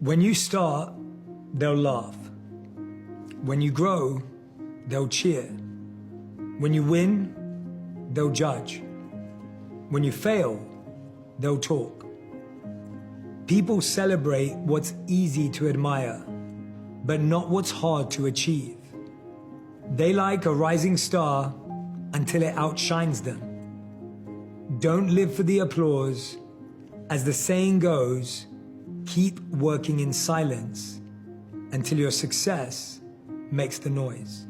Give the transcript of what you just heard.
When you start, they'll laugh. When you grow, they'll cheer. When you win, they'll judge. When you fail, they'll talk. People celebrate what's easy to admire, but not what's hard to achieve. They like a rising star until it outshines them. Don't live for the applause. As the saying goes, keep working in silence until your success makes the noise.